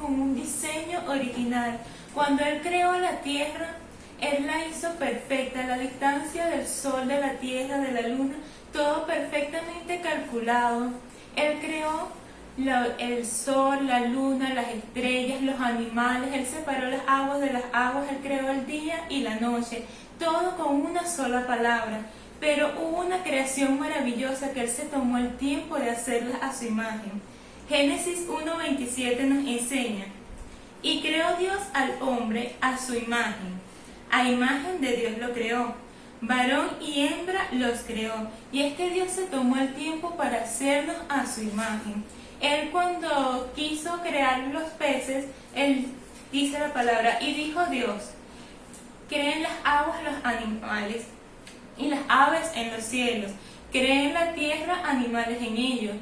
con un diseño original. Cuando Él creó la tierra, Él la hizo perfecta, la distancia del sol, de la tierra, de la luna, todo perfectamente calculado. Él creó el sol, la luna, las estrellas, los animales, Él separó las aguas de las aguas, Él creó el día y la noche, todo con una sola palabra. Pero hubo una creación maravillosa que Él se tomó el tiempo de hacerla a su imagen. Génesis 1:27 nos enseña: y creó Dios al hombre a su imagen, a imagen de Dios lo creó, varón y hembra los creó. Y es que Dios se tomó el tiempo para hacernos a su imagen. Él, cuando quiso crear los peces, Él dice la palabra: y dijo Dios, creen las aguas los animales y las aves en los cielos, creen la tierra animales en ellos.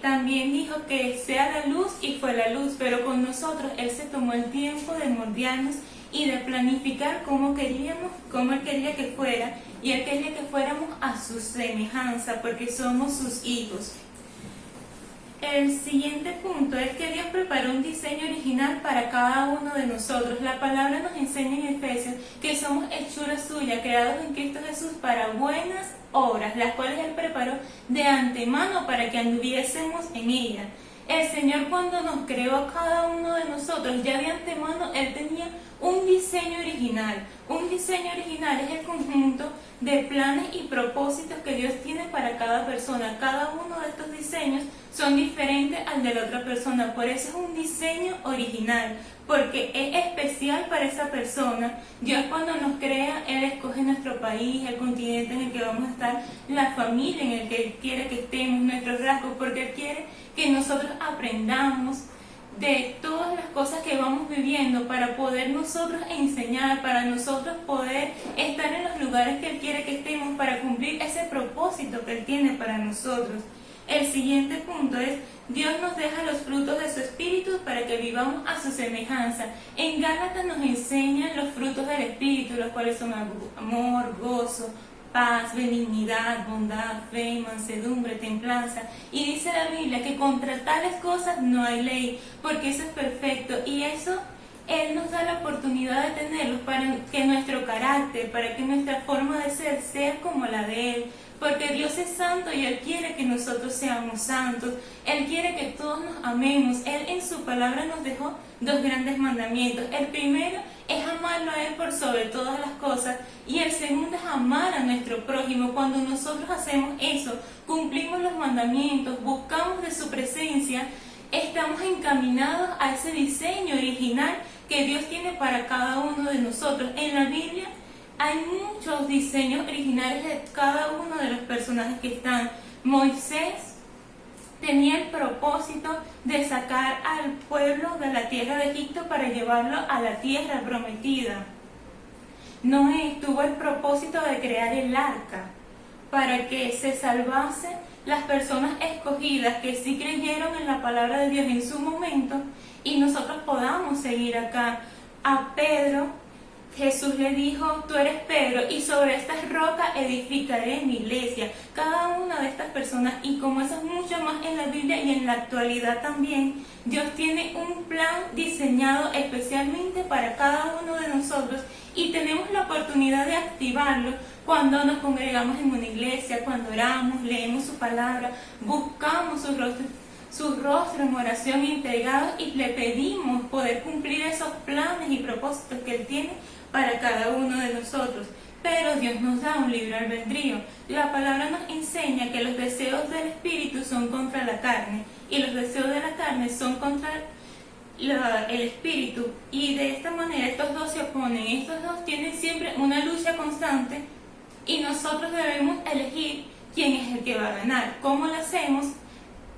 También dijo que sea la luz y fue la luz, pero con nosotros Él se tomó el tiempo de moldearnos y de planificar cómo Él quería que fuera, y Él quería que fuéramos a su semejanza, porque somos sus hijos. El siguiente punto es que Dios preparó un diseño original para cada uno de nosotros. La palabra nos enseña en Efesios que somos hechura suya, creados en Cristo Jesús para buenas obras, las cuales Él preparó de antemano para que anduviésemos en ellas. El Señor, cuando nos creó a cada uno de nosotros, ya de antemano Él tenía un diseño original. Un diseño original es el conjunto de planes y propósitos que Dios tiene para cada persona. Cada uno de estos diseños son diferentes al de la otra persona. Por eso es un diseño original, porque es especial para esa persona. Dios, cuando nos crea, Él escoge nuestro país, el continente en el que vamos a estar, la familia en el que Él quiere que estemos, nuestros rasgos, porque Él quiere que nosotros aprendamos de todas las cosas que vamos viviendo para poder nosotros enseñar, para nosotros poder estar en los lugares que Él quiere que estemos, para cumplir ese propósito que Él tiene para nosotros. El siguiente punto es: Dios nos deja los frutos de su Espíritu para que vivamos a su semejanza. En Gálatas nos enseñan los frutos del Espíritu, los cuales son amor, gozo, paz, benignidad, bondad, fe, mansedumbre, templanza. Y dice la Biblia que contra tales cosas no hay ley, porque eso es perfecto. Y eso Él nos da la oportunidad de tenerlos para que nuestro carácter, para que nuestra forma de ser sea como la de Él. Porque Dios es santo y Él quiere que nosotros seamos santos. Él quiere que todos nos amemos. Él en su palabra nos dejó dos grandes mandamientos. El primero es amarlo a Él por sobre todas las cosas, y el segundo es amar a nuestro prójimo. Cuando nosotros hacemos eso, cumplimos los mandamientos, buscamos de su presencia, estamos encaminados a ese diseño original que Dios tiene para cada uno de nosotros. En la Biblia hay muchos diseños originales de cada uno de los personajes que están. Moisés tenía el propósito de sacar al pueblo de la tierra de Egipto para llevarlo a la tierra prometida. Noé tuvo el propósito de crear el arca para que se salvasen las personas escogidas que sí creyeron en la palabra de Dios en su momento, y nosotros podamos seguir acá. A Pedro Jesús le dijo: tú eres Pedro, y sobre estas rocas edificaré mi iglesia. Cada una de estas personas, y como eso es mucho más en la Biblia y en la actualidad también, Dios tiene un plan diseñado especialmente para cada uno de nosotros, y tenemos la oportunidad de activarlo cuando nos congregamos en una iglesia, cuando oramos, leemos su palabra, buscamos su rostro en oración integrados, y le pedimos poder cumplir esos planes y propósitos que Él tiene para cada uno de nosotros. Pero Dios nos da un libre albedrío. La palabra nos enseña que los deseos del Espíritu son contra la carne, y los deseos de la carne son contra el Espíritu. Y de esta manera estos dos se oponen. Estos dos tienen siempre una lucha constante, y nosotros debemos elegir quién es el que va a ganar. ¿Cómo lo hacemos?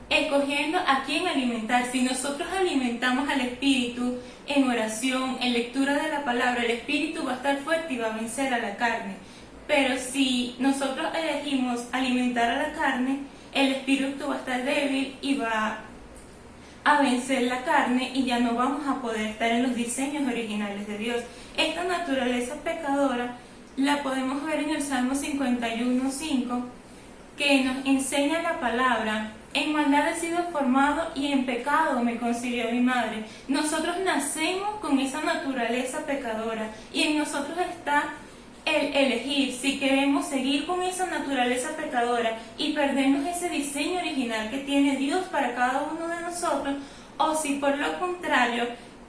Escogiendo a quién alimentar. Si nosotros alimentamos al Espíritu en oración, en lectura de la palabra, el Espíritu va a estar fuerte y va a vencer a la carne. Pero si nosotros elegimos alimentar a la carne, el Espíritu va a estar débil y va a vencer la carne, y ya no vamos a poder estar en los diseños originales de Dios. Esta naturaleza pecadora la podemos ver en el Salmo 51:5, que nos enseña la palabra En maldad he sido formado y en pecado me concibió mi madre. Nosotros nacemos con esa naturaleza pecadora y en nosotros está el elegir si queremos seguir con esa naturaleza pecadora y perdernos ese diseño original que tiene Dios para cada uno de nosotros, o si por lo contrario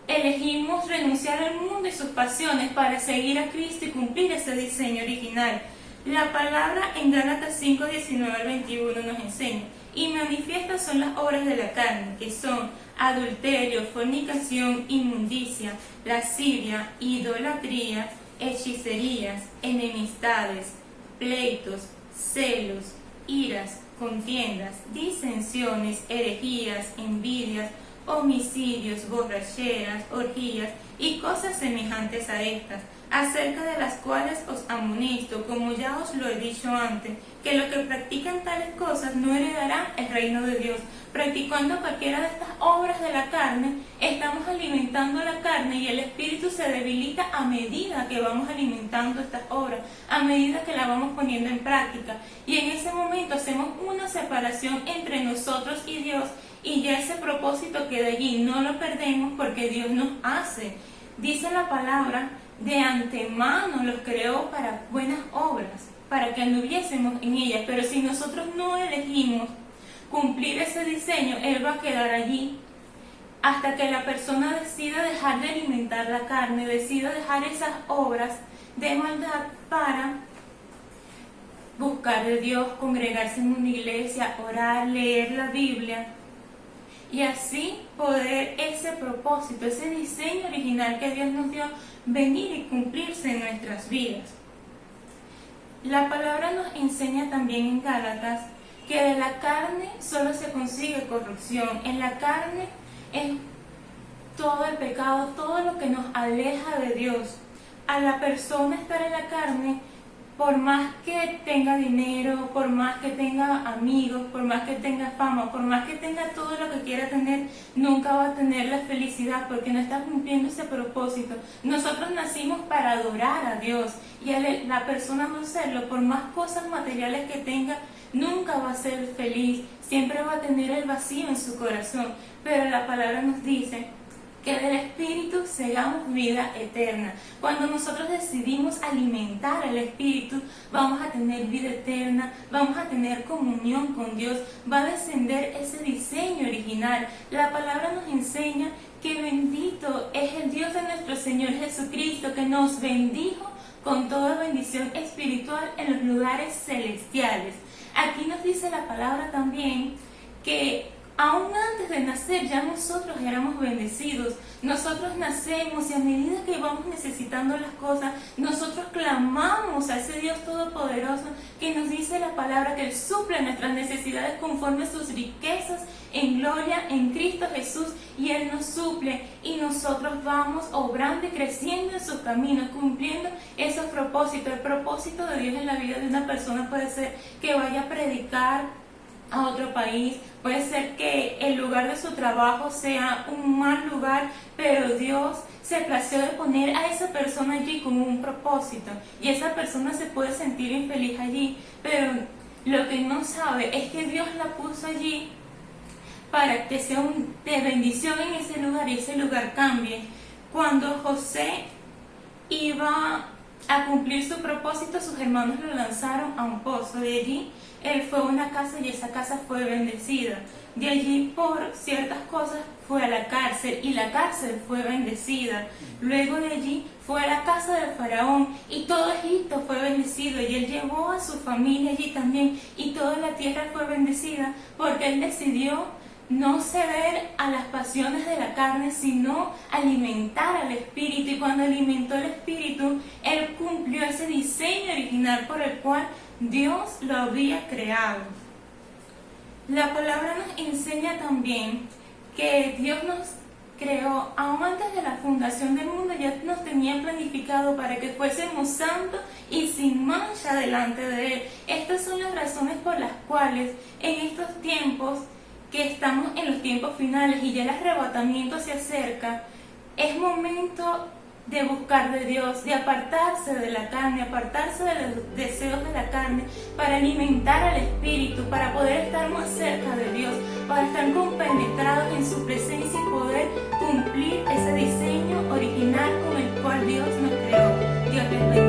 elegimos renunciar al mundo y sus pasiones para seguir a Cristo y cumplir ese diseño original. La palabra en Gálatas 5, 19 al 21 nos enseña: y manifiestas son las obras de la carne, que son adulterio, fornicación, inmundicia, lascivia, idolatría, hechicerías, enemistades, pleitos, celos, iras, contiendas, disensiones, herejías, envidias, homicidios, borracheras, orgías y cosas semejantes a estas, acerca de las cuales os amonesto, como ya os lo he dicho antes, que los que practican tales cosas no heredarán el reino de Dios. Practicando cualquiera de estas obras de la carne, estamos alimentando la carne y el espíritu se debilita a medida que vamos alimentando estas obras, a medida que la vamos poniendo en práctica. Y en ese momento hacemos una separación entre nosotros y Dios, y ya ese propósito queda allí, no lo perdemos porque Dios nos hace. Dice la palabra: de antemano los creó para buenas obras, para que anduviésemos en ellas. Pero si nosotros no elegimos cumplir ese diseño, Él va a quedar allí hasta que la persona decida dejar de alimentar la carne, decida dejar esas obras de maldad para buscar de Dios, congregarse en una iglesia, orar, leer la Biblia, y así poder ese propósito, ese diseño original que Dios nos dio, venir y cumplirse en nuestras vidas. La palabra nos enseña también en Gálatas que de la carne solo se consigue corrupción. En la carne es todo el pecado, todo lo que nos aleja de Dios. A la persona estar en la carne, por más que tenga dinero, por más que tenga amigos, por más que tenga fama, por más que tenga todo lo que quiera tener, nunca va a tener la felicidad porque no está cumpliendo ese propósito. Nosotros nacimos para adorar a Dios, y la persona no serlo, por más cosas materiales que tenga, nunca va a ser feliz, siempre va a tener el vacío en su corazón. Pero la palabra nos dice que del Espíritu segamos vida eterna. Cuando nosotros decidimos alimentar al Espíritu, vamos a tener vida eterna, vamos a tener comunión con Dios, va a descender ese diseño original. La palabra nos enseña que bendito es el Dios de nuestro Señor Jesucristo, que nos bendijo con toda bendición espiritual en los lugares celestiales. Aquí nos dice la palabra también que aún antes de nacer ya nosotros éramos bendecidos. Nosotros nacemos y a medida que vamos necesitando las cosas, nosotros clamamos a ese Dios todopoderoso que nos dice la palabra que Él suple nuestras necesidades conforme a sus riquezas en gloria en Cristo Jesús, y Él nos suple y nosotros vamos obrando y creciendo en sus caminos, cumpliendo esos propósitos. El propósito de Dios en la vida de una persona puede ser que vaya a predicar a otro país, puede ser que el lugar de su trabajo sea un mal lugar, pero Dios se plació de poner a esa persona allí con un propósito, y esa persona se puede sentir infeliz allí, pero lo que no sabe es que Dios la puso allí para que sea de bendición en ese lugar y ese lugar cambie. Cuando José iba a cumplir su propósito, sus hermanos lo lanzaron a un pozo. De allí él fue a una casa y esa casa fue bendecida. De allí, por ciertas cosas, fue a la cárcel y la cárcel fue bendecida. Luego de allí fue a la casa del faraón y todo Egipto fue bendecido, y él llevó a su familia allí también y toda la tierra fue bendecida, porque él decidió no ceder a las pasiones de la carne, sino alimentar al Espíritu. Y cuando alimentó el Espíritu, Él cumplió ese diseño original por el cual Dios lo había creado. La palabra nos enseña también que Dios nos creó aún antes de la fundación del mundo, ya nos tenía planificado para que fuésemos santos y sin mancha delante de Él. Estas son las razones por las cuales en estos tiempos que estamos en los tiempos finales y ya el arrebatamiento se acerca, es momento de buscar de Dios, de apartarse de la carne, apartarse de los deseos de la carne, para alimentar al Espíritu, para poder estar más cerca de Dios, compenetrados en su presencia y poder cumplir ese diseño original con el cual Dios nos creó. Dios les bendiga.